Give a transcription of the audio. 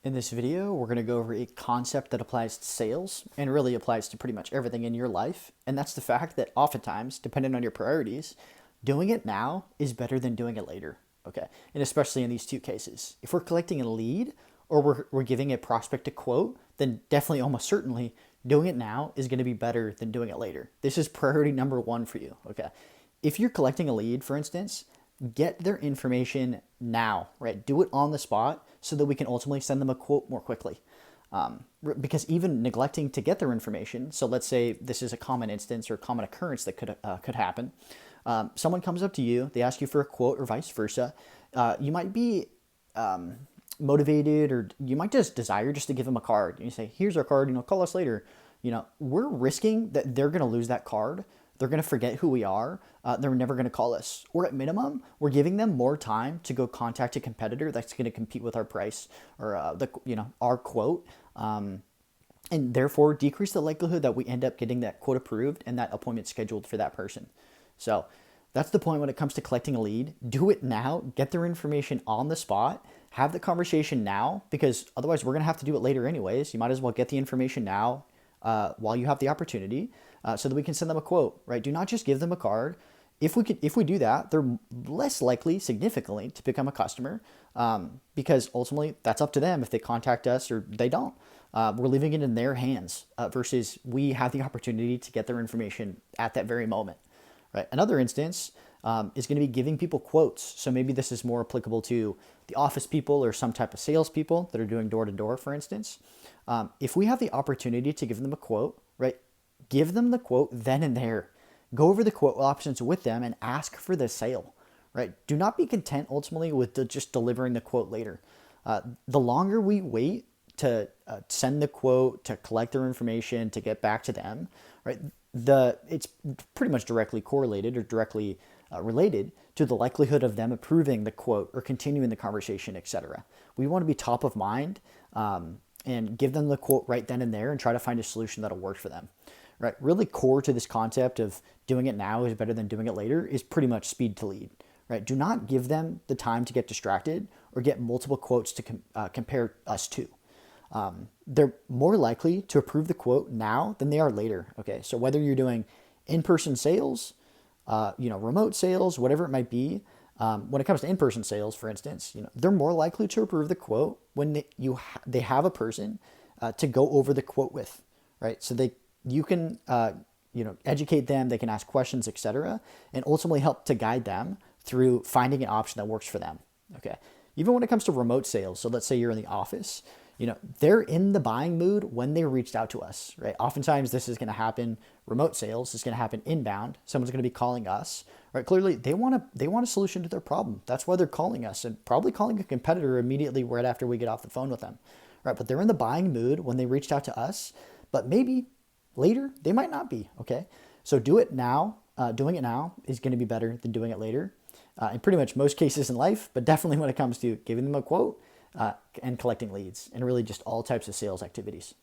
In this video, we're going to go over a concept that applies to sales and really applies to pretty much everything in your life. And that's the fact that oftentimes, depending on your priorities, doing it now is better than doing it later. Okay. And especially in these two cases. If we're collecting a lead or we're giving a prospect a quote, then definitely, almost certainly, doing it now is going to be better than doing it later. This is priority number one for you. Okay. If you're collecting a lead, for instance, get their information now, right? Do it on the spot so that we can ultimately send them a quote more quickly. Because even neglecting to get their information, so let's say this is a common instance or common occurrence that could happen. Someone comes up to you, they ask you for a quote or vice versa. You might be motivated, or you might just desire just to give them a card. And you say, here's our card, call us later. We're risking that they're going to lose that card. They're going to forget who we are. They're never going to call us. Or at minimum, we're giving them more time to go contact a competitor that's going to compete with our price or our quote, and therefore decrease the likelihood that we end up getting that quote approved and that appointment scheduled for that person. So that's the point when it comes to collecting a lead. Do it now. Get their information on the spot. Have the conversation now, because otherwise we're going to have to do it later anyways. You might as well get the information now while you have the opportunity, so that we can send them a quote, right? Do not just give them a card. If we do that, they're less likely significantly to become a customer, because ultimately that's up to them if they contact us or they don't. We're leaving it in their hands, versus we have the opportunity to get their information at that very moment, right? Another instance is going to be giving people quotes. So maybe this is more applicable to the office people or some type of salespeople that are doing door to door, for instance. If we have the opportunity to give them a quote, right? Give them the quote then and there. Go over the quote options with them and ask for the sale, right? Do not be content ultimately with just delivering the quote later. The longer we wait to send the quote, to collect their information, to get back to them, right? It's pretty much directly correlated or directly related to the likelihood of them approving the quote or continuing the conversation, etc. We want to be top of mind, and give them the quote right then and there and try to find a solution that'll work for them. Right? Really core to this concept of doing it now is better than doing it later is pretty much speed to lead. Right? Do not give them the time to get distracted or get multiple quotes to compare us to. They're more likely to approve the quote now than they are later. Okay, so whether you're doing in-person sales, remote sales, whatever it might be, when it comes to in-person sales, for instance, they're more likely to approve the quote when they have a person to go over the quote with, right? So you can educate them, they can ask questions, etc., and ultimately help to guide them through finding an option that works for them. Okay, even when it comes to remote sales, so let's say you're in the office. They're in the buying mood when they reached out to us, right? Oftentimes this is going to happen. Remote sales is going to happen inbound. Someone's going to be calling us, right? Clearly they want a solution to their problem. That's why they're calling us, and probably calling a competitor immediately right after we get off the phone with them, right? But they're in the buying mood when they reached out to us, but maybe later they might not be. Okay, so do it now. Doing it now is going to be better than doing it later, in pretty much most cases in life, but definitely when it comes to giving them a quote, and collecting leads, and really just all types of sales activities.